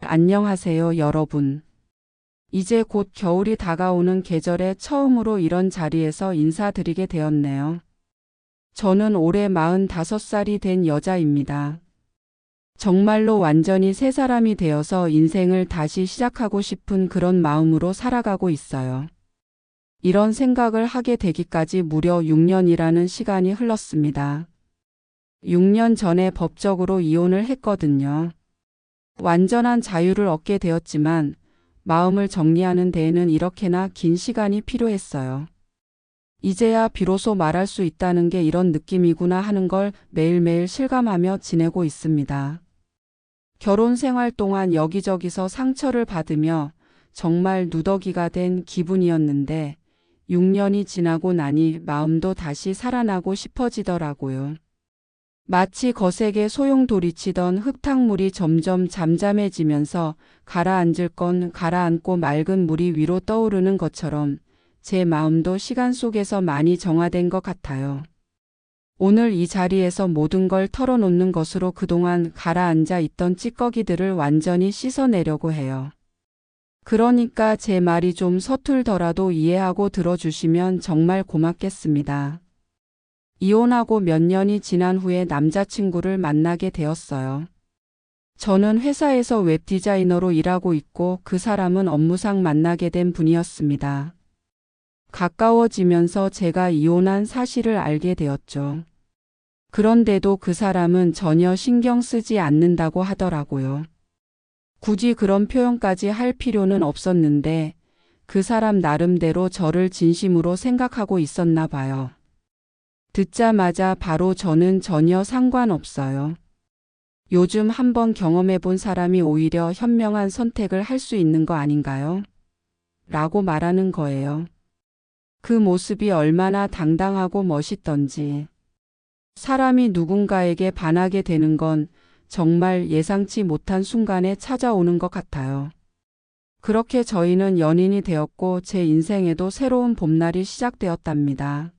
안녕하세요, 여러분. 이제 곧 겨울이 다가오는 계절에 처음으로 이런 자리에서 인사드리게 되었네요. 저는 올해 45살이 된 여자입니다. 정말로 완전히 새 사람이 되어서 인생을 다시 시작하고 싶은 그런 마음으로 살아가고 있어요. 이런 생각을 하게 되기까지 무려 6년이라는 시간이 흘렀습니다. 6년 전에 법적으로 이혼을 했거든요. 완전한 자유를 얻게 되었지만 마음을 정리하는 데에는 이렇게나 긴 시간이 필요했어요. 이제야 비로소 말할 수 있다는 게 이런 느낌이구나 하는 걸 매일매일 실감하며 지내고 있습니다. 결혼 생활 동안 여기저기서 상처를 받으며 정말 누더기가 된 기분이었는데 6년이 지나고 나니 마음도 다시 살아나고 싶어지더라고요. 마치 거세게 소용돌이치던 흙탕물이 점점 잠잠해지면서 가라앉을 건 가라앉고 맑은 물이 위로 떠오르는 것처럼 제 마음도 시간 속에서 많이 정화된 것 같아요. 오늘 이 자리에서 모든 걸 털어놓는 것으로 그동안 가라앉아 있던 찌꺼기들을 완전히 씻어내려고 해요. 그러니까 제 말이 좀 서툴더라도 이해하고 들어주시면 정말 고맙겠습니다. 이혼하고 몇 년이 지난 후에 남자친구를 만나게 되었어요. 저는 회사에서 웹디자이너로 일하고 있고 그 사람은 업무상 만나게 된 분이었습니다. 가까워지면서 제가 이혼한 사실을 알게 되었죠. 그런데도 그 사람은 전혀 신경 쓰지 않는다고 하더라고요. 굳이 그런 표현까지 할 필요는 없었는데 그 사람 나름대로 저를 진심으로 생각하고 있었나 봐요. 듣자마자 바로 저는 전혀 상관없어요. 요즘 한번 경험해 본 사람이 오히려 현명한 선택을 할 수 있는 거 아닌가요? 라고 말하는 거예요. 그 모습이 얼마나 당당하고 멋있던지. 사람이 누군가에게 반하게 되는 건 정말 예상치 못한 순간에 찾아오는 것 같아요. 그렇게 저희는 연인이 되었고 제 인생에도 새로운 봄날이 시작되었답니다.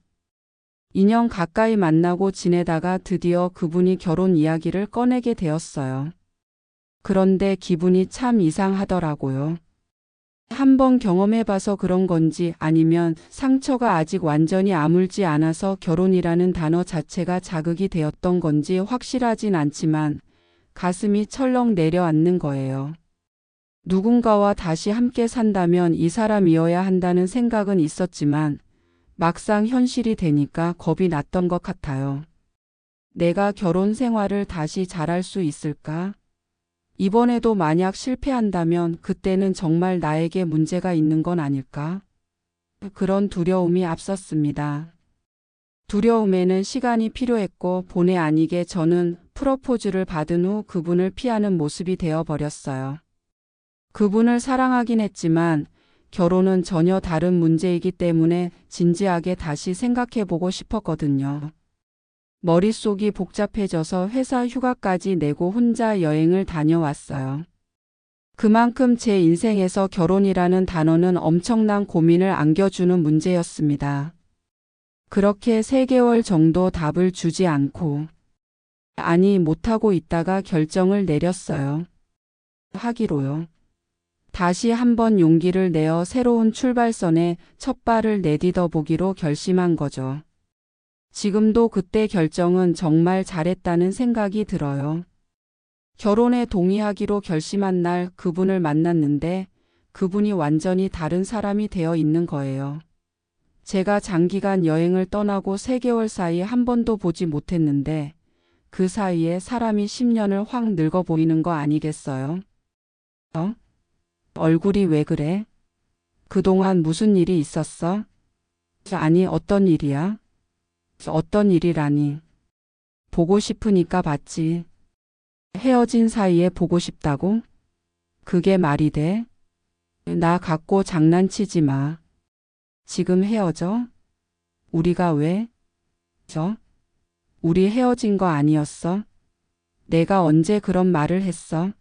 2년 가까이 만나고 지내다가 드디어 그분이 결혼 이야기를 꺼내게 되었어요. 그런데 기분이 참 이상하더라고요. 한번 경험해봐서 그런 건지 아니면 상처가 아직 완전히 아물지 않아서 결혼이라는 단어 자체가 자극이 되었던 건지 확실하진 않지만 가슴이 철렁 내려앉는 거예요. 누군가와 다시 함께 산다면 이 사람이어야 한다는 생각은 있었지만 막상 현실이 되니까 겁이 났던 것 같아요. 내가 결혼 생활을 다시 잘할 수 있을까? 이번에도 만약 실패한다면 그때는 정말 나에게 문제가 있는 건 아닐까? 그런 두려움이 앞섰습니다. 두려움에는 시간이 필요했고 본의 아니게 저는 프러포즈를 받은 후 그분을 피하는 모습이 되어버렸어요. 그분을 사랑하긴 했지만 결혼은 전혀 다른 문제이기 때문에 진지하게 다시 생각해보고 싶었거든요. 머릿속이 복잡해져서 회사 휴가까지 내고 혼자 여행을 다녀왔어요. 그만큼 제 인생에서 결혼이라는 단어는 엄청난 고민을 안겨주는 문제였습니다. 그렇게 3개월 정도 답을 주지 않고 아니 못하고 있다가 결정을 내렸어요. 하기로요. 다시 한번 용기를 내어 새로운 출발선에 첫 발을 내딛어 보기로 결심한 거죠. 지금도 그때 결정은 정말 잘했다는 생각이 들어요. 결혼에 동의하기로 결심한 날 그분을 만났는데 그분이 완전히 다른 사람이 되어 있는 거예요. 제가 장기간 여행을 떠나고 3개월 사이 한 번도 보지 못했는데 그 사이에 사람이 10년을 확 늙어 보이는 거 아니겠어요? 얼굴이 왜 그래? 그동안 무슨 일이 있었어? 아니, 어떤 일이야? 어떤 일이라니. 보고 싶으니까 봤지. 헤어진 사이에 보고 싶다고? 그게 말이 돼? 나 갖고 장난치지 마. 지금 헤어져? 우리가 왜? 우리 헤어진 거 아니었어? 내가 언제 그런 말을 했어?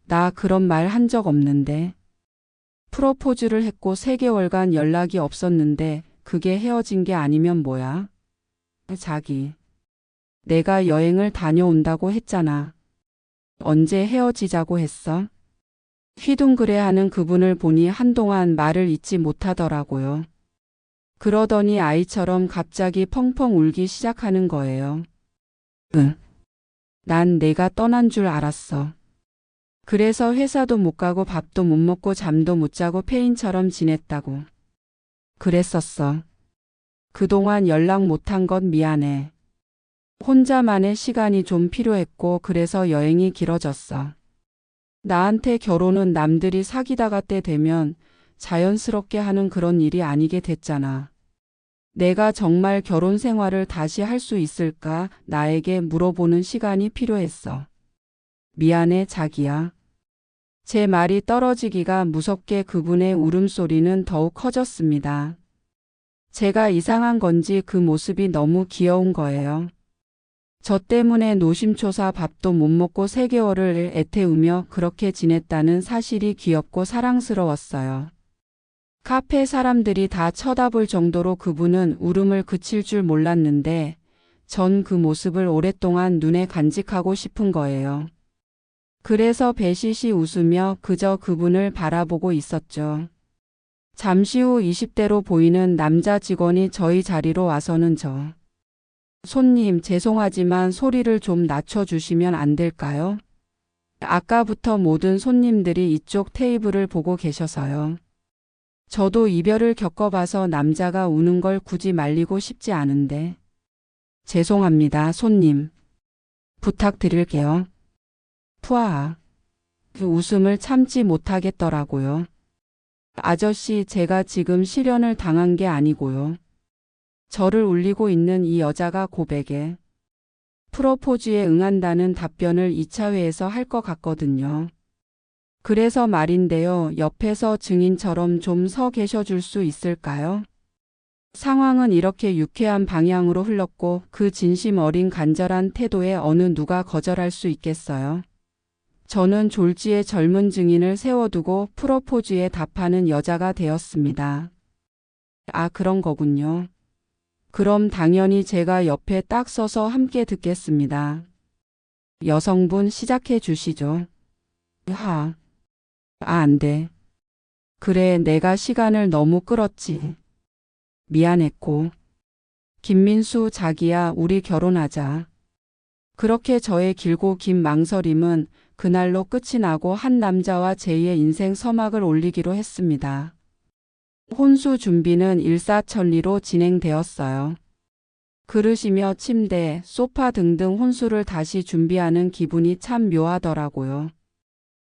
나 그런 말 한 적 없는데. 프로포즈를 했고 3개월간 연락이 없었는데 그게 헤어진 게 아니면 뭐야? 자기. 내가 여행을 다녀온다고 했잖아. 언제 헤어지자고 했어? 휘둥그레하는 그분을 보니 한동안 말을 잇지 못하더라고요. 그러더니 아이처럼 갑자기 펑펑 울기 시작하는 거예요. 난 내가 떠난 줄 알았어. 그래서 회사도 못 가고 밥도 못 먹고 잠도 못 자고 폐인처럼 지냈다고. 그랬었어. 그동안 연락 못한 것 미안해. 혼자만의 시간이 좀 필요했고 그래서 여행이 길어졌어. 나한테 결혼은 남들이 사귀다가 때 되면 자연스럽게 하는 그런 일이 아니게 됐잖아. 내가 정말 결혼 생활을 다시 할 수 있을까 나에게 물어보는 시간이 필요했어. 미안해 자기야. 제 말이 떨어지기가 무섭게 그분의 울음소리는 더욱 커졌습니다. 제가 이상한 건지 그 모습이 너무 귀여운 거예요. 저 때문에 노심초사 밥도 못 먹고 3개월을 애태우며 그렇게 지냈다는 사실이 귀엽고 사랑스러웠어요. 카페 사람들이 다 쳐다볼 정도로 그분은 울음을 그칠 줄 몰랐는데 전 그 모습을 오랫동안 눈에 간직하고 싶은 거예요. 그래서 배시시 웃으며 그저 그분을 바라보고 있었죠. 잠시 후 20대로 보이는 남자 직원이 저희 자리로 와서는 손님 죄송하지만 소리를 좀 낮춰주시면 안 될까요? 아까부터 모든 손님들이 이쪽 테이블을 보고 계셔서요. 저도 이별을 겪어봐서 남자가 우는 걸 굳이 말리고 싶지 않은데. 죄송합니다, 손님. 부탁드릴게요. 푸아. 그 웃음을 참지 못하겠더라고요. 아저씨, 제가 지금 실연을 당한 게 아니고요. 저를 울리고 있는 이 여자가 고백에 프로포즈에 응한다는 답변을 2차 회에서 할 것 같거든요. 그래서 말인데요. 옆에서 증인처럼 좀 서 계셔 줄 수 있을까요? 상황은 이렇게 유쾌한 방향으로 흘렀고 그 진심 어린 간절한 태도에 어느 누가 거절할 수 있겠어요? 저는 졸지에 젊은 증인을 세워두고 프로포즈에 답하는 여자가 되었습니다. 아, 그런 거군요. 그럼 당연히 제가 옆에 딱 서서 함께 듣겠습니다. 여성분 시작해 주시죠. 안 돼. 그래, 내가 시간을 너무 끌었지. 미안했고. 김민수, 자기야, 우리 결혼하자. 그렇게 저의 길고 긴 망설임은 그날로 끝이 나고 한 남자와 제2의 인생 서막을 올리기로 했습니다. 혼수 준비는 일사천리로 진행되었어요. 그릇이며 침대, 소파 등등 혼수를 다시 준비하는 기분이 참 묘하더라고요.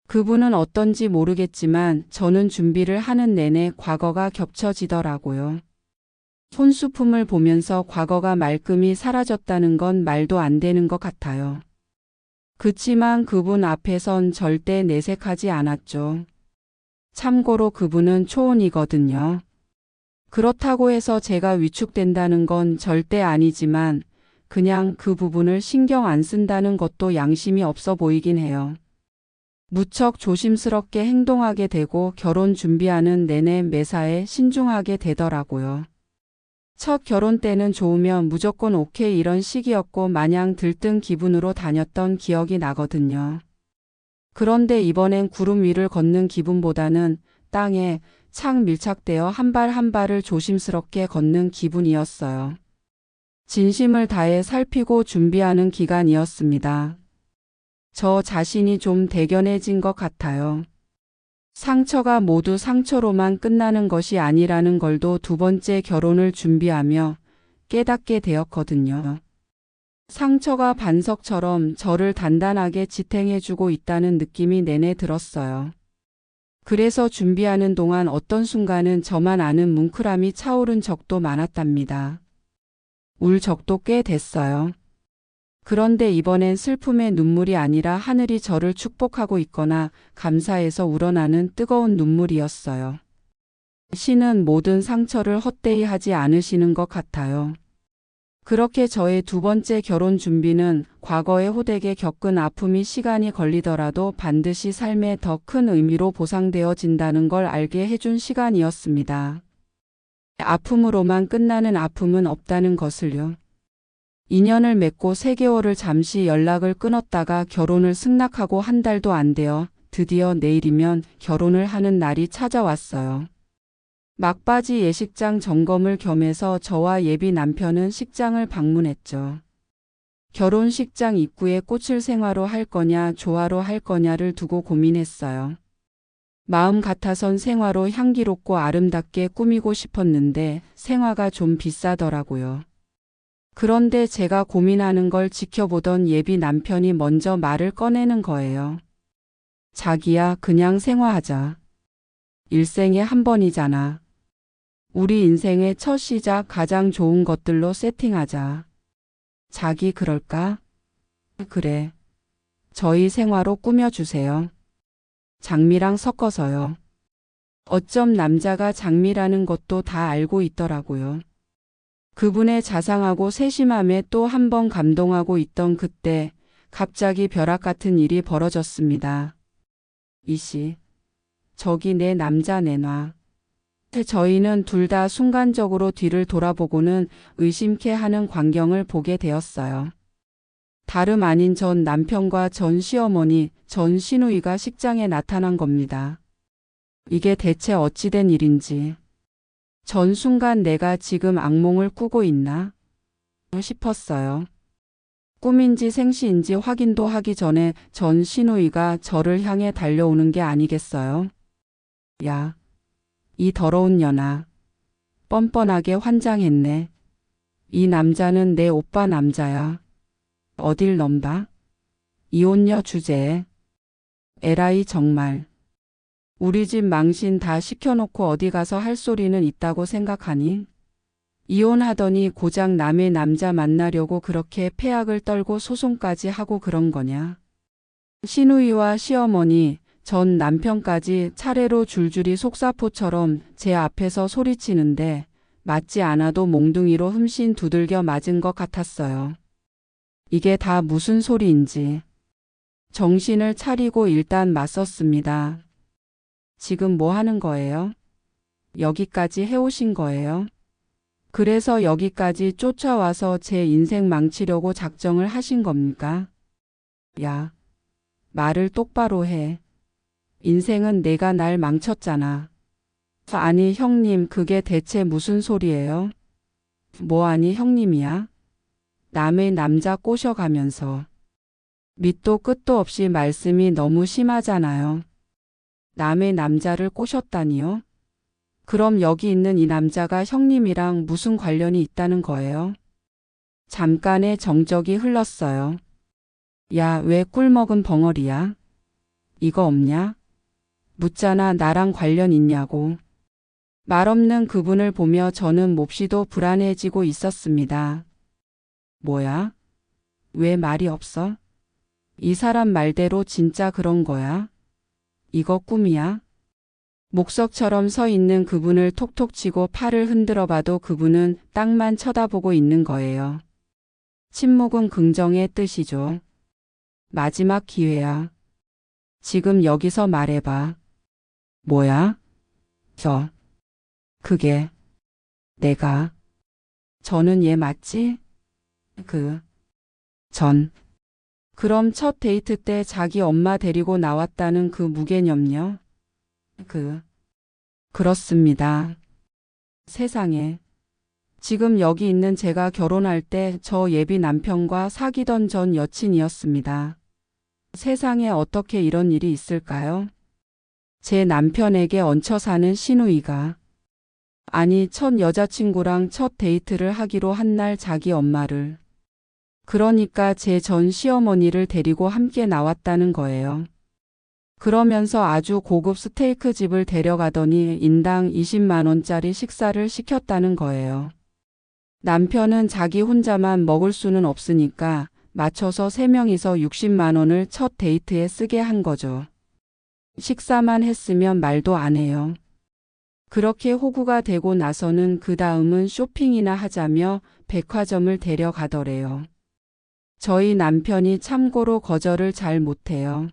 그분은 어떤지 모르겠지만 저는 준비를 하는 내내 과거가 겹쳐지더라고요. 혼수품을 보면서 과거가 말끔히 사라졌다는 건 말도 안 되는 것 같아요. 그치만 그분 앞에선 절대 내색하지 않았죠. 참고로 그분은 초혼이거든요. 그렇다고 해서 제가 위축된다는 건 절대 아니지만 그냥 그 부분을 신경 안 쓴다는 것도 양심이 없어 보이긴 해요. 무척 조심스럽게 행동하게 되고 결혼 준비하는 내내 매사에 신중하게 되더라고요. 첫 결혼 때는 좋으면 무조건 오케이 이런 식이었고 마냥 들뜬 기분으로 다녔던 기억이 나거든요. 그런데 이번엔 구름 위를 걷는 기분보다는 땅에 착 밀착되어 한 발 한 발을 조심스럽게 걷는 기분이었어요. 진심을 다해 살피고 준비하는 기간이었습니다. 저 자신이 좀 대견해진 것 같아요. 상처가 모두 상처로만 끝나는 것이 아니라는 걸도 2번째 결혼을 준비하며 깨닫게 되었거든요. 상처가 반석처럼 저를 단단하게 지탱해주고 있다는 느낌이 내내 들었어요. 그래서 준비하는 동안 어떤 순간은 저만 아는 뭉클함이 차오른 적도 많았답니다. 울 적도 꽤 됐어요. 그런데 이번엔 슬픔의 눈물이 아니라 하늘이 저를 축복하고 있거나 감사해서 우러나는 뜨거운 눈물이었어요. 신은 모든 상처를 헛되이 하지 않으시는 것 같아요. 그렇게 저의 2번째 결혼 준비는 과거에 호되게 겪은 아픔이 시간이 걸리더라도 반드시 삶의 더 큰 의미로 보상되어진다는 걸 알게 해준 시간이었습니다. 아픔으로만 끝나는 아픔은 없다는 것을요. 인연을 맺고 3개월을 잠시 연락을 끊었다가 결혼을 승낙하고 한 달도 안 되어 드디어 내일이면 결혼을 하는 날이 찾아왔어요. 막바지 예식장 점검을 겸해서 저와 예비 남편은 식장을 방문했죠. 결혼식장 입구에 꽃을 생화로 할 거냐 조화로 할 거냐를 두고 고민했어요. 마음 같아선 생화로 향기롭고 아름답게 꾸미고 싶었는데 생화가 좀 비싸더라고요. 그런데 제가 고민하는 걸 지켜보던 예비 남편이 먼저 말을 꺼내는 거예요. 자기야, 그냥 생화하자. 일생에 한 번이잖아. 우리 인생의 첫 시작 가장 좋은 것들로 세팅하자. 자기 그럴까? 그래. 저희 생화로 꾸며주세요. 장미랑 섞어서요. 어쩜 남자가 장미라는 것도 다 알고 있더라고요. 그분의 자상하고 세심함에 또 한 번 감동하고 있던 그때 갑자기 벼락 같은 일이 벌어졌습니다. 이씨, 저기 내 남자 내놔. 저희는 둘 다 순간적으로 뒤를 돌아보고는 의심케 하는 광경을 보게 되었어요. 다름 아닌 전 남편과 전 시어머니, 전 시누이가 식장에 나타난 겁니다. 이게 대체 어찌된 일인지. 전 순간 내가 지금 악몽을 꾸고 있나 싶었어요. 꿈인지 생시인지 확인도 하기 전에 전 시누이가 저를 향해 달려오는 게 아니겠어요? 야, 이 더러운 년아. 뻔뻔하게 환장했네. 이 남자는 내 오빠 남자야. 어딜 넘봐? 이혼녀 주제에. 에라이 정말. 우리 집 망신 다 시켜놓고 어디 가서 할 소리는 있다고 생각하니? 이혼하더니 고작 남의 남자 만나려고 그렇게 폐악을 떨고 소송까지 하고 그런 거냐? 시누이와 시어머니, 전 남편까지 차례로 줄줄이 속사포처럼 제 앞에서 소리치는데 맞지 않아도 몽둥이로 흠씬 두들겨 맞은 것 같았어요. 이게 다 무슨 소리인지. 정신을 차리고 일단 맞섰습니다. 지금 뭐 하는 거예요? 여기까지 해오신 거예요? 그래서 여기까지 쫓아와서 제 인생 망치려고 작정을 하신 겁니까? 야, 말을 똑바로 해. 인생은 내가 날 망쳤잖아. 아니 형님, 그게 대체 무슨 소리예요? 뭐하니 형님이야? 남의 남자 꼬셔가면서. 밑도 끝도 없이 말씀이 너무 심하잖아요. 남의 남자를 꼬셨다니요? 그럼 여기 있는 이 남자가 형님이랑 무슨 관련이 있다는 거예요? 잠깐의 정적이 흘렀어요. 야, 왜 꿀먹은 벙어리야? 이거 없냐? 묻잖아, 나랑 관련 있냐고. 말없는 그분을 보며 저는 몹시도 불안해지고 있었습니다. 뭐야? 왜 말이 없어? 이 사람 말대로 진짜 그런 거야? 이거 꿈이야? 목석처럼 서 있는 그분을 톡톡 치고 팔을 흔들어 봐도 그분은 땅만 쳐다보고 있는 거예요. 침묵은 긍정의 뜻이죠. 마지막 기회야. 지금 여기서 말해봐. 뭐야? 그게 내가. 저는 얘 맞지? 그럼 첫 데이트 때 자기 엄마 데리고 나왔다는 그 무개념녀? 그렇습니다. 세상에. 지금 여기 있는 제가 결혼할 때 저 예비 남편과 사귀던 전 여친이었습니다. 세상에 어떻게 이런 일이 있을까요? 제 남편에게 얹혀 사는 시누이가. 아니, 첫 여자친구랑 첫 데이트를 하기로 한 날 자기 엄마를. 그러니까 제 전 시어머니를 데리고 함께 나왔다는 거예요. 그러면서 아주 고급 스테이크 집을 데려가더니 인당 20만 원짜리 식사를 시켰다는 거예요. 남편은 자기 혼자만 먹을 수는 없으니까 맞춰서 3명이서 60만 원을 첫 데이트에 쓰게 한 거죠. 식사만 했으면 말도 안 해요. 그렇게 호구가 되고 나서는 그 다음은 쇼핑이나 하자며 백화점을 데려가더래요. 저희 남편이 참고로 거절을 잘 못해요.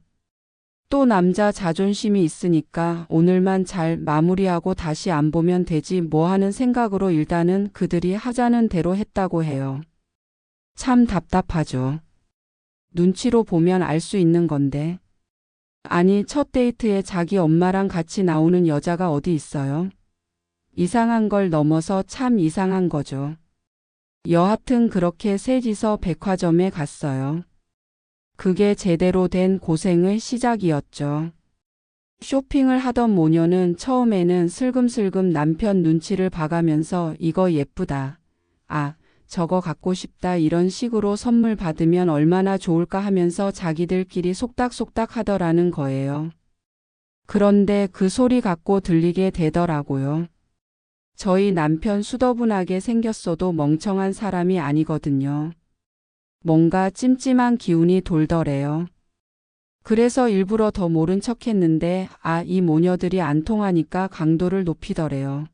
또 남자 자존심이 있으니까 오늘만 잘 마무리하고 다시 안 보면 되지 뭐 하는 생각으로 일단은 그들이 하자는 대로 했다고 해요. 참 답답하죠. 눈치로 보면 알 수 있는 건데. 아니, 첫 데이트에 자기 엄마랑 같이 나오는 여자가 어디 있어요? 이상한 걸 넘어서 참 이상한 거죠. 여하튼 그렇게 셋이서 백화점에 갔어요. 그게 제대로 된 고생의 시작이었죠. 쇼핑을 하던 모녀는 처음에는 슬금슬금 남편 눈치를 봐가면서 이거 예쁘다. 아, 저거 갖고 싶다 이런 식으로 선물 받으면 얼마나 좋을까 하면서 자기들끼리 속닥속닥 하더라는 거예요. 그런데 그 소리 갖고 들리게 되더라고요. 저희 남편 수더분하게 생겼어도 멍청한 사람이 아니거든요. 뭔가 찜찜한 기운이 돌더래요. 그래서 일부러 더 모른 척 했는데 이 모녀들이 안 통하니까 강도를 높이더래요.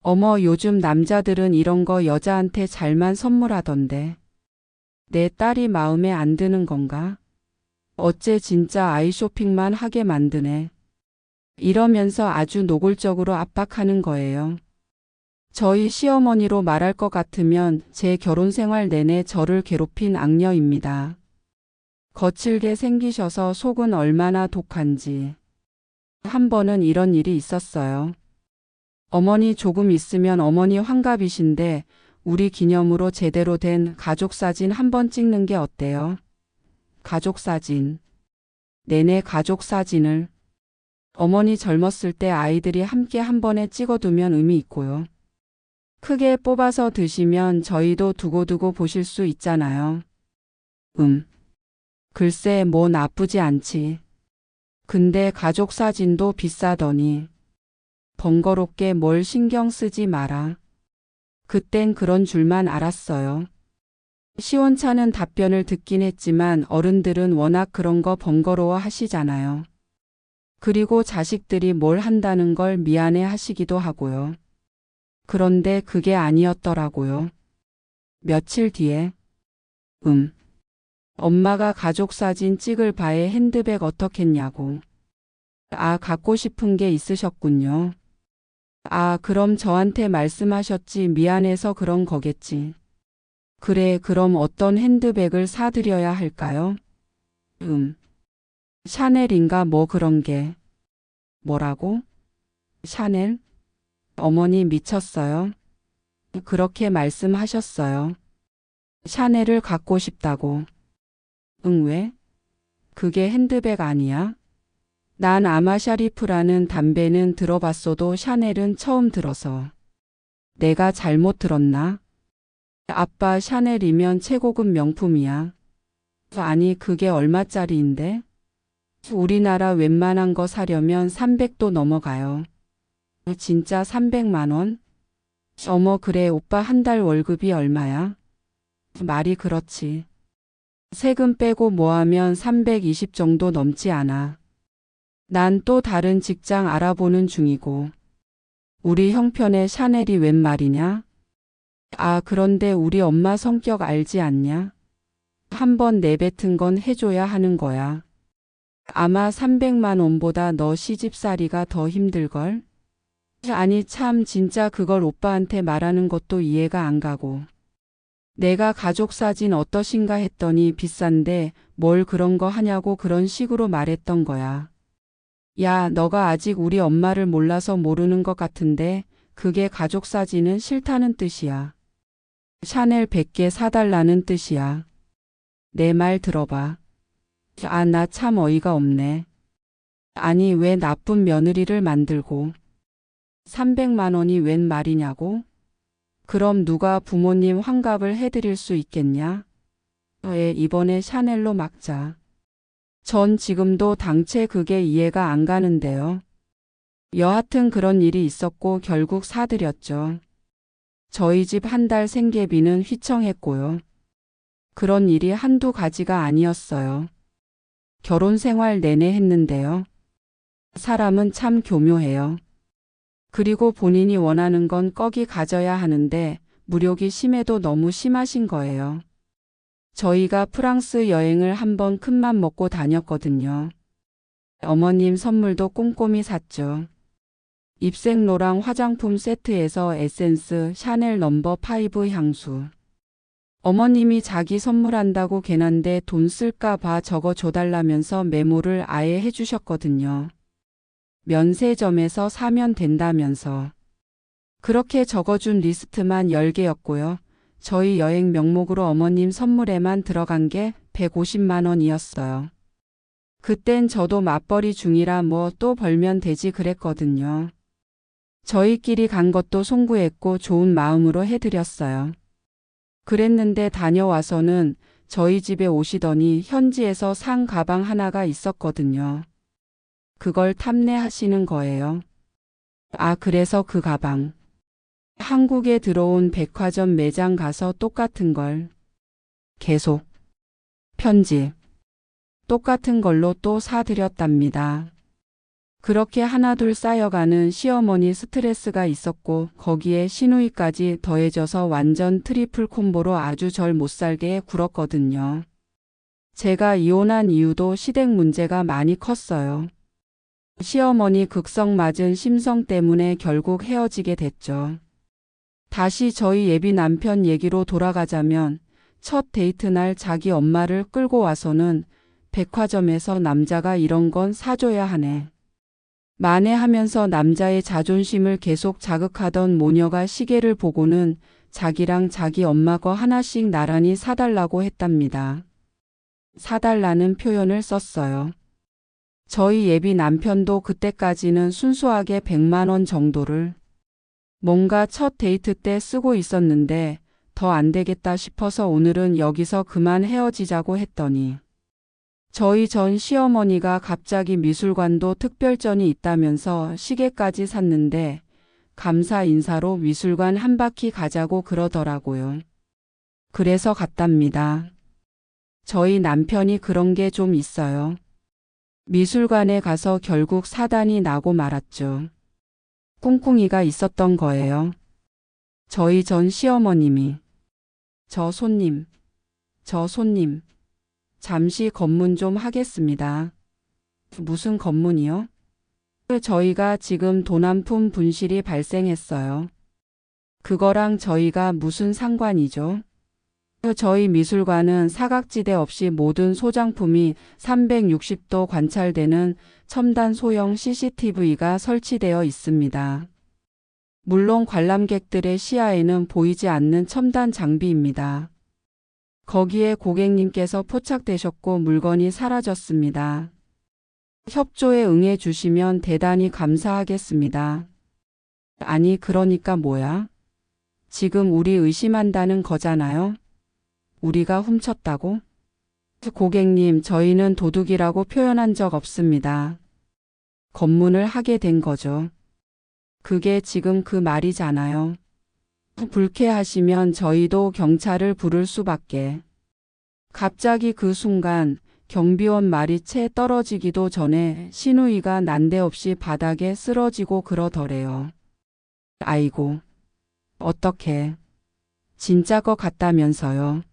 어머, 요즘 남자들은 이런 거 여자한테 잘만 선물하던데. 내 딸이 마음에 안 드는 건가? 어째 진짜 아이 쇼핑만 하게 만드네. 이러면서 아주 노골적으로 압박하는 거예요. 저희 시어머니로 말할 것 같으면 제 결혼 생활 내내 저를 괴롭힌 악녀입니다. 거칠게 생기셔서 속은 얼마나 독한지. 한 번은 이런 일이 있었어요. 어머니 조금 있으면 어머니 환갑이신데 우리 기념으로 제대로 된 가족사진 한번 찍는 게 어때요? 가족사진. 내내 가족사진을. 어머니 젊었을 때 아이들이 함께 한 번에 찍어두면 의미 있고요. 크게 뽑아서 드시면 저희도 두고두고 보실 수 있잖아요. 글쎄 뭐 나쁘지 않지. 근데 가족사진도 비싸더니. 번거롭게 뭘 신경 쓰지 마라. 그땐 그런 줄만 알았어요. 시원찮은 답변을 듣긴 했지만 어른들은 워낙 그런 거 번거로워 하시잖아요. 그리고 자식들이 뭘 한다는 걸 미안해 하시기도 하고요. 그런데 그게 아니었더라고요. 며칠 뒤에 엄마가 가족사진 찍을 바에 핸드백 어떻겠냐고. 갖고 싶은 게 있으셨군요. 그럼 저한테 말씀하셨지 미안해서 그런 거겠지. 그래, 그럼 어떤 핸드백을 사드려야 할까요? 샤넬인가 뭐 그런 게. 뭐라고? 샤넬? 어머니 미쳤어요? 그렇게 말씀하셨어요. 샤넬을 갖고 싶다고. 왜? 그게 핸드백 아니야? 난 아마샤리프라는 담배는 들어봤어도 샤넬은 처음 들어서. 내가 잘못 들었나? 아빠, 샤넬이면 최고급 명품이야. 아니, 그게 얼마짜리인데? 우리나라 웬만한 거 사려면 300도 넘어가요. 진짜 300만 원? 어머, 그래, 오빠 한 달 월급이 얼마야? 말이 그렇지. 세금 빼고 뭐하면 320 정도 넘지 않아. 난 또 다른 직장 알아보는 중이고. 우리 형편에 샤넬이 웬 말이냐? 그런데 우리 엄마 성격 알지 않냐? 한번 내뱉은 건 해줘야 하는 거야. 아마 300만 원보다 너 시집살이가 더 힘들걸? 아니 참 진짜 그걸 오빠한테 말하는 것도 이해가 안 가고. 내가 가족사진 어떠신가 했더니 비싼데 뭘 그런 거 하냐고 그런 식으로 말했던 거야. 야, 너가 아직 우리 엄마를 몰라서 모르는 것 같은데 그게 가족사진은 싫다는 뜻이야. 샤넬 100개 사달라는 뜻이야. 내 말 들어봐. 나 참 어이가 없네. 아니 왜 나쁜 며느리를 만들고. 300만 원이 웬 말이냐고? 그럼 누가 부모님 환갑을 해드릴 수 있겠냐? 이번에 샤넬로 막자. 전 지금도 당최 그게 이해가 안 가는데요. 여하튼 그런 일이 있었고 결국 사드렸죠. 저희 집 한 달 생계비는 휘청했고요. 그런 일이 한두 가지가 아니었어요. 결혼 생활 내내 했는데요. 사람은 참 교묘해요. 그리고 본인이 원하는 건 꺽이 가져야 하는데 무력이 심해도 너무 심하신 거예요. 저희가 프랑스 여행을 한번 큰맘 먹고 다녔거든요. 어머님 선물도 꼼꼼히 샀죠. 입생로랑 화장품 세트에서 에센스, 샤넬 넘버 5 향수. 어머님이 자기 선물한다고 괜한데 돈 쓸까 봐 적어 줘달라면서 메모를 아예 해주셨거든요. 면세점에서 사면 된다면서. 그렇게 적어준 리스트만 10개였고요. 저희 여행 명목으로 어머님 선물에만 들어간 게 150만 원이었어요. 그땐 저도 맞벌이 중이라 뭐 또 벌면 되지 그랬거든요. 저희끼리 간 것도 송구했고 좋은 마음으로 해드렸어요. 그랬는데 다녀와서는 저희 집에 오시더니 현지에서 산 가방 하나가 있었거든요. 그걸 탐내하시는 거예요. 아, 그래서 그 가방. 한국에 들어온 백화점 매장 가서 똑같은 걸. 계속. 편집. 똑같은 걸로 또 사드렸답니다. 그렇게 하나둘 쌓여가는 시어머니 스트레스가 있었고 거기에 시누이까지 더해져서 완전 트리플 콤보로 아주 절 못살게 굴었거든요. 제가 이혼한 이유도 시댁 문제가 많이 컸어요. 시어머니 극성 맞은 심성 때문에 결국 헤어지게 됐죠. 다시 저희 예비 남편 얘기로 돌아가자면 첫 데이트 날 자기 엄마를 끌고 와서는 백화점에서 남자가 이런 건 사줘야 하네. 만회하면서 남자의 자존심을 계속 자극하던 모녀가 시계를 보고는 자기랑 자기 엄마 거 하나씩 나란히 사달라고 했답니다. 사달라는 표현을 썼어요. 저희 예비 남편도 그때까지는 순수하게 100만 원 정도를 뭔가 첫 데이트 때 쓰고 있었는데 더 안 되겠다 싶어서 오늘은 여기서 그만 헤어지자고 했더니 저희 전 시어머니가 갑자기 미술관도 특별전이 있다면서 시계까지 샀는데 감사 인사로 미술관 한 바퀴 가자고 그러더라고요. 그래서 갔답니다. 저희 남편이 그런 게 좀 있어요. 미술관에 가서 결국 사단이 나고 말았죠. 꿍꿍이가 있었던 거예요. 저희 전 시어머님이 저 손님 잠시 검문 좀 하겠습니다. 무슨 검문이요? 저희가 지금 돈 한 푼 분실이 발생했어요. 그거랑 저희가 무슨 상관이죠? 저희 미술관은 사각지대 없이 모든 소장품이 360도 관찰되는 첨단 소형 CCTV가 설치되어 있습니다. 물론 관람객들의 시야에는 보이지 않는 첨단 장비입니다. 거기에 고객님께서 포착되셨고 물건이 사라졌습니다. 협조에 응해 주시면 대단히 감사하겠습니다. 아니, 그러니까 뭐야? 지금 우리 의심한다는 거잖아요? 우리가 훔쳤다고? 고객님, 저희는 도둑이라고 표현한 적 없습니다. 검문을 하게 된 거죠. 그게 지금 그 말이잖아요. 불쾌하시면 저희도 경찰을 부를 수밖에. 갑자기 그 순간 경비원 말이 채 떨어지기도 전에 시누이가 난데없이 바닥에 쓰러지고 그러더래요. 아이고, 어떡해. 진짜 거 같다면서요.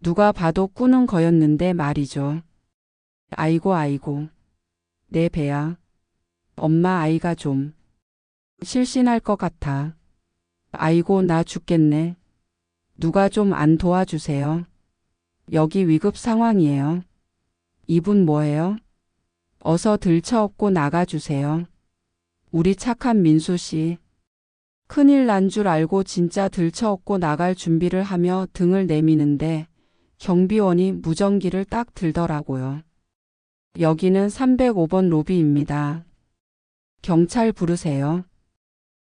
누가 봐도 꾸는 거였는데 말이죠. 아이고. 내 배야. 엄마, 아이가 좀 실신할 것 같아. 아이고, 나 죽겠네. 누가 좀 안 도와주세요. 여기 위급 상황이에요. 이분 뭐예요? 어서 들쳐업고 나가주세요. 우리 착한 민수 씨. 큰일 난 줄 알고 진짜 들쳐업고 나갈 준비를 하며 등을 내미는데 경비원이 무전기를 딱 들더라고요. 여기는 305번 로비입니다. 경찰 부르세요.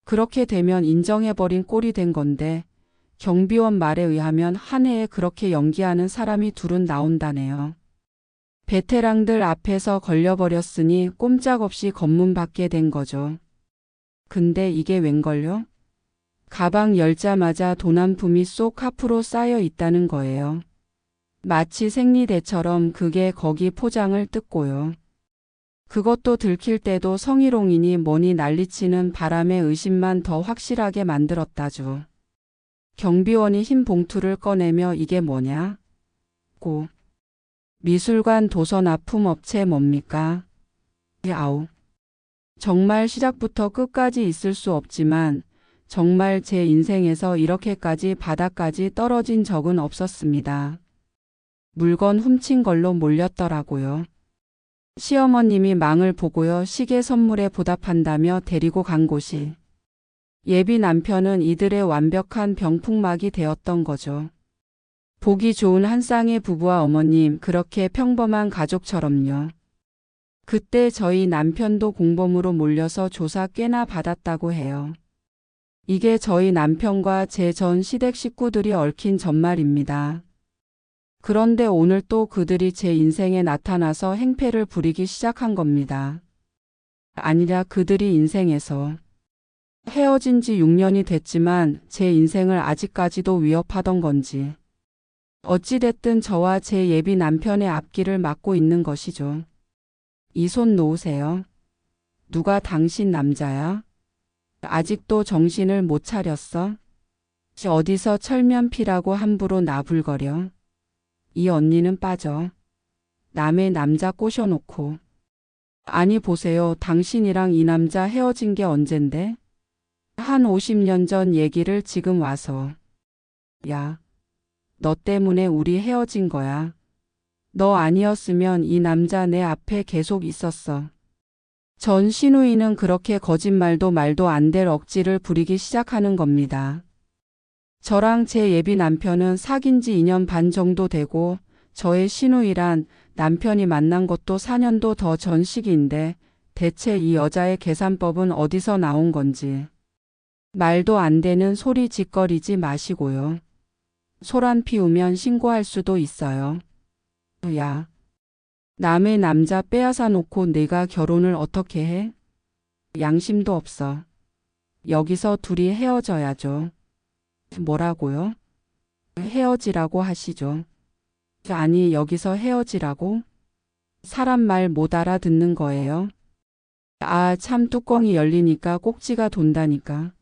그렇게 되면 인정해버린 꼴이 된 건데 경비원 말에 의하면 한 해에 그렇게 연기하는 사람이 둘은 나온다네요. 베테랑들 앞에서 걸려버렸으니 꼼짝없이 검문받게 된 거죠. 근데 이게 웬걸요? 가방 열자마자 돈 한 푼이 쏙 앞으로 쌓여 있다는 거예요. 마치 생리대처럼 그게 거기 포장을 뜯고요. 그것도 들킬 때도 성희롱이니 뭐니 난리치는 바람에 의심만 더 확실하게 만들었다죠. 경비원이 흰 봉투를 꺼내며 이게 뭐냐? 고. 미술관 도서 납품업체 뭡니까? 아우. 정말 시작부터 끝까지 있을 수 없지만 정말 제 인생에서 이렇게까지 바닥까지 떨어진 적은 없었습니다. 물건 훔친 걸로 몰렸더라고요. 시어머님이 망을 보고요. 시계 선물에 보답한다며 데리고 간 곳이 예비 남편은 이들의 완벽한 병풍막이 되었던 거죠. 보기 좋은 한 쌍의 부부와 어머님, 그렇게 평범한 가족처럼요. 그때 저희 남편도 공범으로 몰려서 조사 꽤나 받았다고 해요. 이게 저희 남편과 제 전 시댁 식구들이 얽힌 전말입니다. 그런데 오늘 또 그들이 제 인생에 나타나서 행패를 부리기 시작한 겁니다. 아니라 그들이 인생에서 헤어진 지 6년이 됐지만 제 인생을 아직까지도 위협하던 건지 어찌됐든 저와 제 예비 남편의 앞길을 막고 있는 것이죠. 이 손 놓으세요. 누가 당신 남자야? 아직도 정신을 못 차렸어? 어디서 철면피라고 함부로 나불거려? 이 언니는 빠져. 남의 남자 꼬셔놓고. 아니 보세요. 당신이랑 이 남자 헤어진 게 언젠데? 한 50년 전 얘기를 지금 와서. 야, 너 때문에 우리 헤어진 거야. 너 아니었으면 이 남자 내 앞에 계속 있었어. 전 시누이는 그렇게 거짓말도 말도 안 될 억지를 부리기 시작하는 겁니다. 저랑 제 예비 남편은 사귄 지 2년 반 정도 되고 저의 시누이란 남편이 만난 것도 4년도 더 전 시기인데 대체 이 여자의 계산법은 어디서 나온 건지. 말도 안 되는 소리 짓거리지 마시고요. 소란 피우면 신고할 수도 있어요. 야, 남의 남자 빼앗아 놓고 내가 결혼을 어떻게 해? 양심도 없어. 여기서 둘이 헤어져야죠. 뭐라고요? 헤어지라고 하시죠. 아니, 여기서 헤어지라고? 사람 말 못 알아듣는 거예요. 아, 참 뚜껑이 열리니까 꼭지가 돈다니까.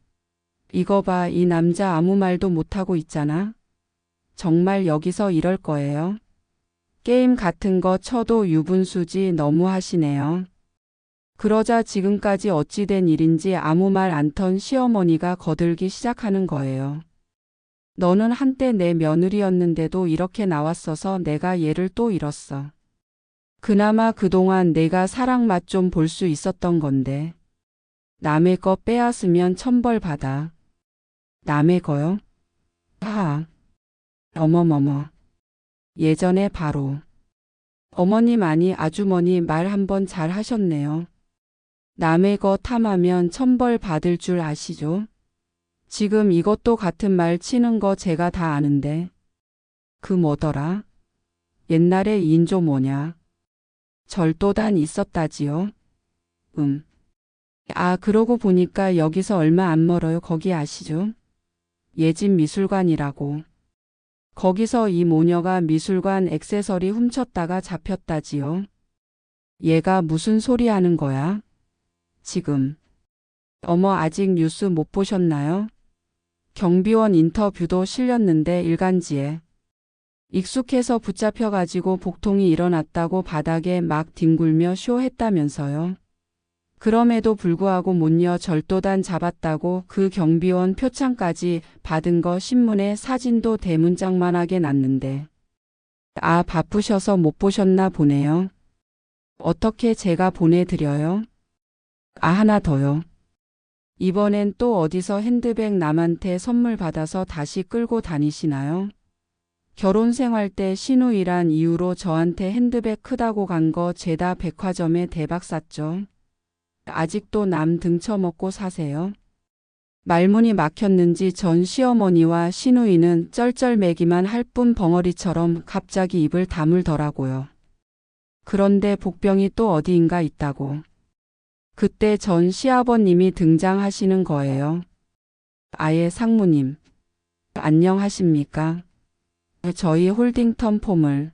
이거 봐, 이 남자 아무 말도 못하고 있잖아. 정말 여기서 이럴 거예요? 게임 같은 거 쳐도 유분수지 너무 하시네요. 그러자 지금까지 어찌된 일인지 아무 말 안 턴 시어머니가 거들기 시작하는 거예요. 너는 한때 내 며느리였는데도 이렇게 나왔어서 내가 얘를 또 잃었어. 그나마 그동안 내가 사랑 맛 좀 볼 수 있었던 건데. 남의 거 빼앗으면 천벌 받아. 남의 거요? 하. 어머머머. 예전에 바로. 어머님 아니 아주머니 말 한번 잘 하셨네요. 남의 거 탐하면 천벌 받을 줄 아시죠? 지금 이것도 같은 말 치는 거 제가 다 아는데. 그 뭐더라? 옛날에 인조 뭐냐? 절도단 있었다지요? 아, 그러고 보니까 여기서 얼마 안 멀어요. 거기 아시죠? 예진 미술관이라고. 거기서 이 모녀가 미술관 액세서리 훔쳤다가 잡혔다지요. 얘가 무슨 소리 하는 거야? 지금. 어머, 아직 뉴스 못 보셨나요? 경비원 인터뷰도 실렸는데 일간지에. 익숙해서 붙잡혀가지고 복통이 일어났다고 바닥에 막 뒹굴며 쇼했다면서요. 그럼에도 불구하고 모녀 절도단 잡았다고 그 경비원 표창까지 받은 거 신문에 사진도 대문짝만하게 났는데. 아, 바쁘셔서 못 보셨나 보네요. 어떻게 제가 보내드려요? 아, 하나 더요. 이번엔 또 어디서 핸드백 남한테 선물 받아서 다시 끌고 다니시나요? 결혼 생활 때 시누이란 이유로 저한테 핸드백 크다고 간 거 죄다 백화점에 대박 샀죠. 아직도 남 등쳐먹고 사세요? 말문이 막혔는지 전 시어머니와 시누이는 쩔쩔매기만 할 뿐 벙어리처럼 갑자기 입을 다물더라고요. 그런데 복병이 또 어디인가 있다고. 그때 전 시아버님이 등장하시는 거예요. 아예 상무님. 안녕하십니까? 저희 홀딩턴 폼을.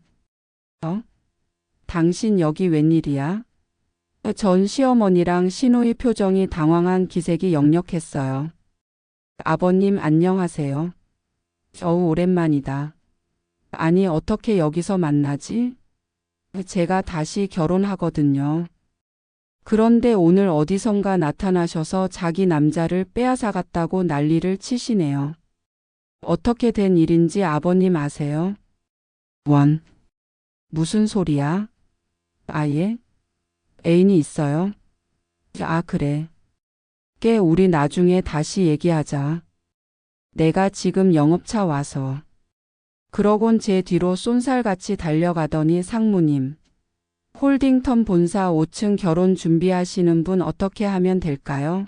당신 여기 웬일이야? 전 시어머니랑 시누이 표정이 당황한 기색이 역력했어요. 아버님 안녕하세요. 어우 오랜만이다. 아니 어떻게 여기서 만나지? 제가 다시 결혼하거든요. 그런데 오늘 어디선가 나타나셔서 자기 남자를 빼앗아갔다고 난리를 치시네요. 어떻게 된 일인지 아버님 아세요? 원. 무슨 소리야? 아예? 애인이 있어요? 아, 그래. 깨 우리 나중에 다시 얘기하자. 내가 지금 영업차 와서. 그러곤 제 뒤로 쏜살같이 달려가더니 상무님. 홀딩턴 본사 5층 결혼 준비하시는 분 어떻게 하면 될까요?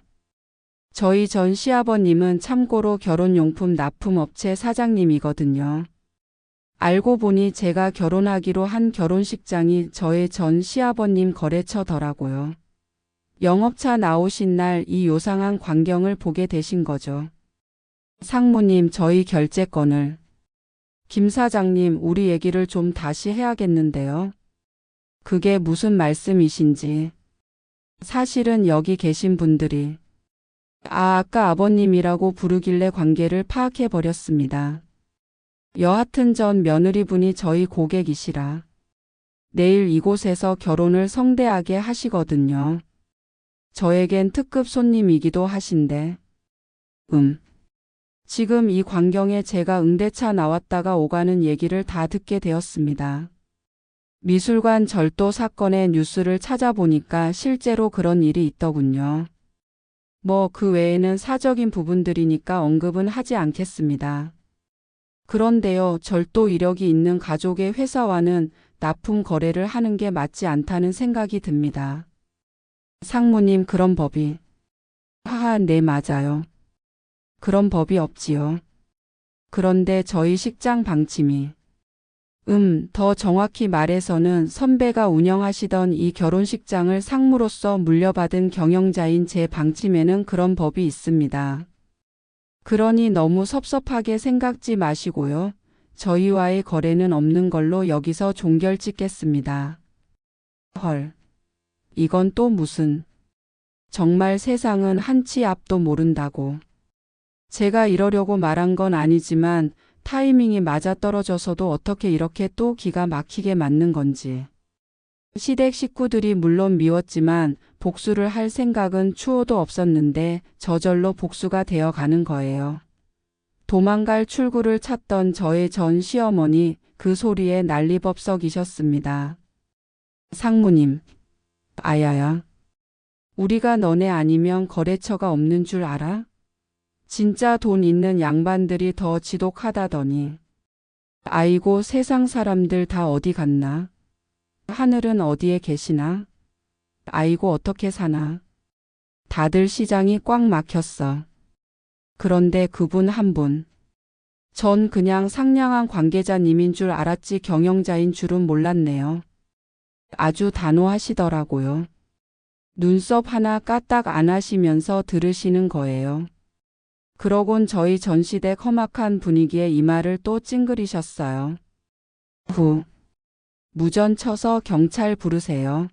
저희 전 시아버님은 참고로 결혼용품 납품업체 사장님이거든요. 알고 보니 제가 결혼하기로 한 결혼식장이 저의 전 시아버님 거래처더라고요. 영업차 나오신 날 이 요상한 광경을 보게 되신 거죠. 상무님, 저희 결제건을. 김 사장님, 우리 얘기를 좀 다시 해야겠는데요. 그게 무슨 말씀이신지. 사실은 여기 계신 분들이 아까 아버님이라고 부르길래 관계를 파악해버렸습니다. 여하튼 전 며느리분이 저희 고객이시라. 내일 이곳에서 결혼을 성대하게 하시거든요. 저에겐 특급 손님이기도 하신데. 지금 이 광경에 제가 응대차 나왔다가 오가는 얘기를 다 듣게 되었습니다. 미술관 절도 사건의 뉴스를 찾아보니까 실제로 그런 일이 있더군요. 뭐 그 외에는 사적인 부분들이니까 언급은 하지 않겠습니다. 그런데요, 절도 이력이 있는 가족의 회사와는 납품 거래를 하는 게 맞지 않다는 생각이 듭니다. 상무님, 그런 법이. 하하, 네, 맞아요. 그런 법이 없지요. 그런데 저희 식장 방침이. 더 정확히 말해서는 선배가 운영하시던 이 결혼식장을 상무로서 물려받은 경영자인 제 방침에는 그런 법이 있습니다. 그러니 너무 섭섭하게 생각지 마시고요. 저희와의 거래는 없는 걸로 여기서 종결 짓겠습니다. 헐. 이건 또 무슨. 정말 세상은 한치 앞도 모른다고. 제가 이러려고 말한 건 아니지만 타이밍이 맞아떨어져서도 어떻게 이렇게 또 기가 막히게 맞는 건지. 시댁 식구들이 물론 미웠지만 복수를 할 생각은 추호도 없었는데 저절로 복수가 되어 가는 거예요. 도망갈 출구를 찾던 저의 전 시어머니 그 소리에 난리법석이셨습니다. 상무님. 아야야. 우리가 너네 아니면 거래처가 없는 줄 알아? 진짜 돈 있는 양반들이 더 지독하다더니. 아이고, 세상 사람들 다 어디 갔나? 하늘은 어디에 계시나? 아이고, 어떻게 사나? 다들 시장이 꽉 막혔어. 그런데 그분 한 분. 전 그냥 상냥한 관계자님인 줄 알았지 경영자인 줄은 몰랐네요. 아주 단호하시더라고요. 눈썹 하나 까딱 안 하시면서 들으시는 거예요. 그러곤 저희 전시댁 험악한 분위기에 이마를 또 찡그리셨어요. 무전 쳐서 경찰 부르세요.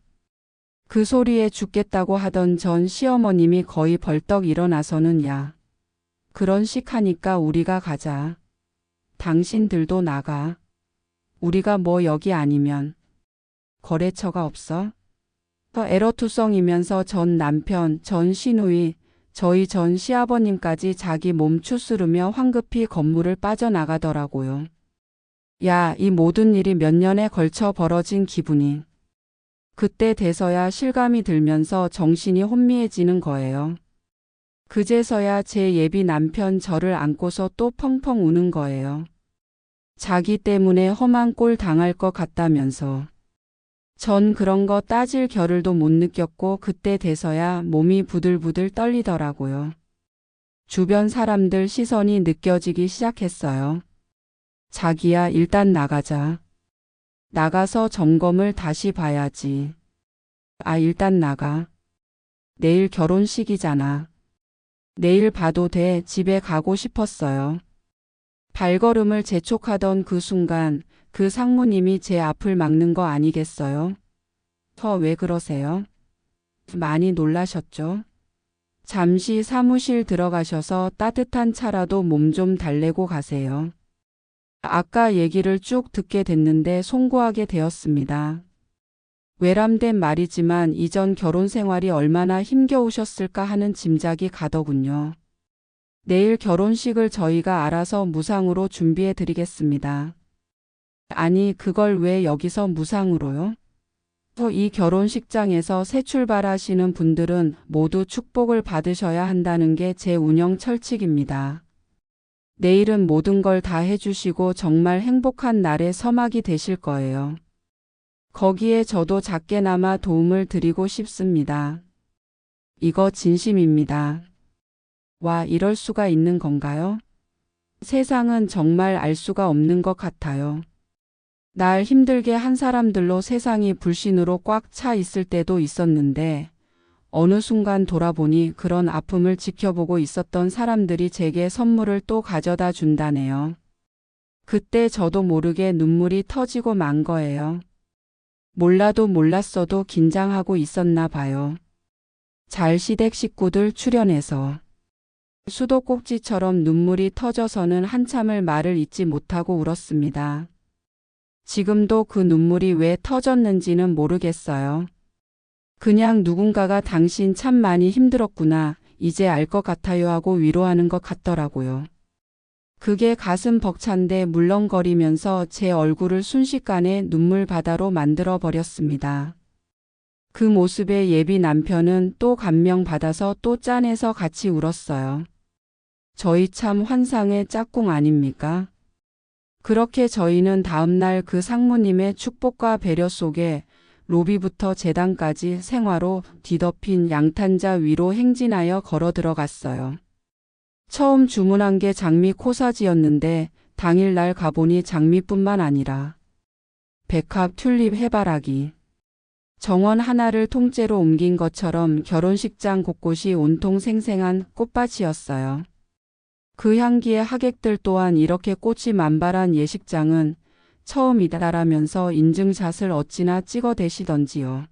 그 소리에 죽겠다고 하던 전 시어머님이 거의 벌떡 일어나서는 야. 그런 식 하니까 우리가 가자. 당신들도 나가. 우리가 뭐 여기 아니면 거래처가 없어? 에러투성이면서 전 남편, 전 시누이, 저희 전 시아버님까지 자기 몸 추스르며 황급히 건물을 빠져나가더라고요. 야, 이 모든 일이 몇 년에 걸쳐 벌어진 기분이. 그때 돼서야 실감이 들면서 정신이 혼미해지는 거예요. 그제서야 제 예비 남편 저를 안고서 또 펑펑 우는 거예요. 자기 때문에 험한 꼴 당할 것 같다면서. 전 그런 거 따질 겨를도 못 느꼈고 그때 돼서야 몸이 부들부들 떨리더라고요. 주변 사람들 시선이 느껴지기 시작했어요. 자기야, 일단 나가자. 나가서 점검을 다시 봐야지. 아, 일단 나가. 내일 결혼식이잖아. 내일 봐도 돼. 집에 가고 싶었어요. 발걸음을 재촉하던 그 순간 그 상무님이 제 앞을 막는 거 아니겠어요? 왜 그러세요? 많이 놀라셨죠? 잠시 사무실 들어가셔서 따뜻한 차라도 몸 좀 달래고 가세요. 아까 얘기를 쭉 듣게 됐는데 송구하게 되었습니다. 외람된 말이지만 이전 결혼 생활이 얼마나 힘겨우셨을까 하는 짐작이 가더군요. 내일 결혼식을 저희가 알아서 무상으로 준비해 드리겠습니다. 아니, 그걸 왜 여기서 무상으로요? 이 결혼식장에서 새 출발하시는 분들은 모두 축복을 받으셔야 한다는 게 제 운영 철칙입니다. 내일은 모든 걸 다 해주시고 정말 행복한 날의 서막이 되실 거예요. 거기에 저도 작게나마 도움을 드리고 싶습니다. 이거 진심입니다. 와, 이럴 수가 있는 건가요? 세상은 정말 알 수가 없는 것 같아요. 날 힘들게 한 사람들로 세상이 불신으로 꽉 차 있을 때도 있었는데 어느 순간 돌아보니 그런 아픔을 지켜보고 있었던 사람들이 제게 선물을 또 가져다 준다네요. 그때 저도 모르게 눈물이 터지고 만 거예요. 몰라도 몰랐어도 긴장하고 있었나 봐요. 잘 시댁 식구들 출연해서 수도꼭지처럼 눈물이 터져서는 한참을 말을 잇지 못하고 울었습니다. 지금도 그 눈물이 왜 터졌는지는 모르겠어요. 그냥 누군가가 당신 참 많이 힘들었구나, 이제 알 것 같아요 하고 위로하는 것 같더라고요. 그게 가슴 벅찬데 물렁거리면서 제 얼굴을 순식간에 눈물바다로 만들어 버렸습니다. 그 모습에 예비 남편은 또 감명받아서 또 짠해서 같이 울었어요. 저희 참 환상의 짝꿍 아닙니까? 그렇게 저희는 다음날 그 상무님의 축복과 배려 속에 로비부터 재단까지 생화로 뒤덮인 양탄자 위로 행진하여 걸어 들어갔어요. 처음 주문한 게 장미 코사지였는데 당일날 가보니 장미뿐만 아니라 백합, 튤립, 해바라기, 정원 하나를 통째로 옮긴 것처럼 결혼식장 곳곳이 온통 생생한 꽃밭이었어요. 그 향기에 하객들 또한 이렇게 꽃이 만발한 예식장은 처음이다라면서 인증샷을 어찌나 찍어대시던지요.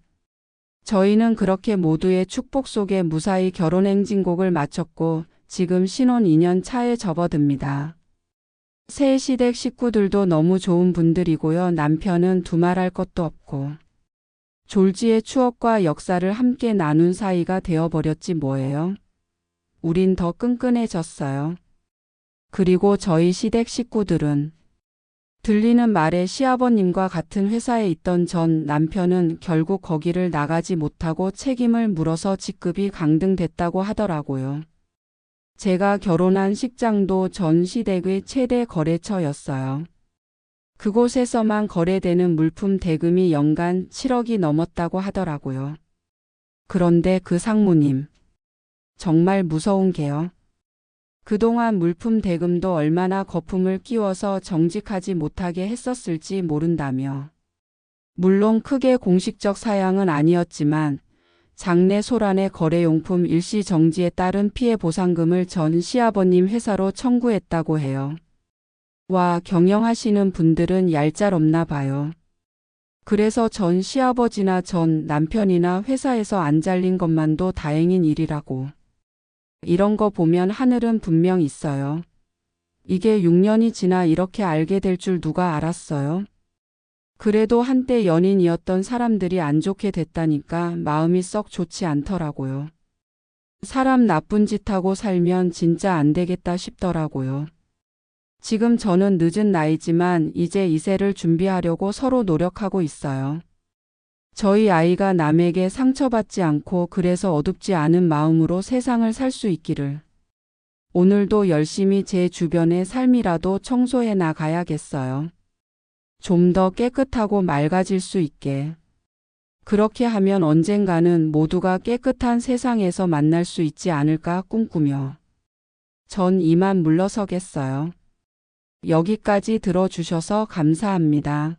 저희는 그렇게 모두의 축복 속에 무사히 결혼행진곡을 마쳤고 지금 신혼 2년 차에 접어듭니다. 새 시댁 식구들도 너무 좋은 분들이고요. 남편은 두말할 것도 없고 졸지의 추억과 역사를 함께 나눈 사이가 되어버렸지 뭐예요. 우린 더 끈끈해졌어요. 그리고 저희 시댁 식구들은 들리는 말에 시아버님과 같은 회사에 있던 전 남편은 결국 거기를 나가지 못하고 책임을 물어서 직급이 강등됐다고 하더라고요. 제가 결혼한 식장도 전 시댁의 최대 거래처였어요. 그곳에서만 거래되는 물품 대금이 연간 7억이 넘었다고 하더라고요. 그런데 그 상무님, 정말 무서운 게요. 그동안 물품 대금도 얼마나 거품을 끼워서 정직하지 못하게 했었을지 모른다며. 물론 크게 공식적 사양은 아니었지만 장례 소란의 거래용품 일시 정지에 따른 피해 보상금을 전 시아버님 회사로 청구했다고 해요. 와, 경영하시는 분들은 얄짤없나 봐요. 그래서 전 시아버지나 전 남편이나 회사에서 안 잘린 것만도 다행인 일이라고. 이런 거 보면 하늘은 분명 있어요. 이게 6년이 지나 이렇게 알게 될 줄 누가 알았어요? 그래도 한때 연인이었던 사람들이 안 좋게 됐다니까 마음이 썩 좋지 않더라고요. 사람 나쁜 짓 하고 살면 진짜 안 되겠다 싶더라고요. 지금 저는 늦은 나이지만 이제 이세를 준비하려고 서로 노력하고 있어요. 저희 아이가 남에게 상처받지 않고 그래서 어둡지 않은 마음으로 세상을 살 수 있기를. 오늘도 열심히 제 주변의 삶이라도 청소해 나가야겠어요. 좀 더 깨끗하고 맑아질 수 있게. 그렇게 하면 언젠가는 모두가 깨끗한 세상에서 만날 수 있지 않을까 꿈꾸며. 전 이만 물러서겠어요. 여기까지 들어주셔서 감사합니다.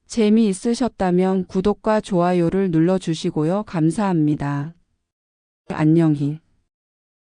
재미있으셨다면 구독과 좋아요를 눌러주시고요. 감사합니다. 안녕히.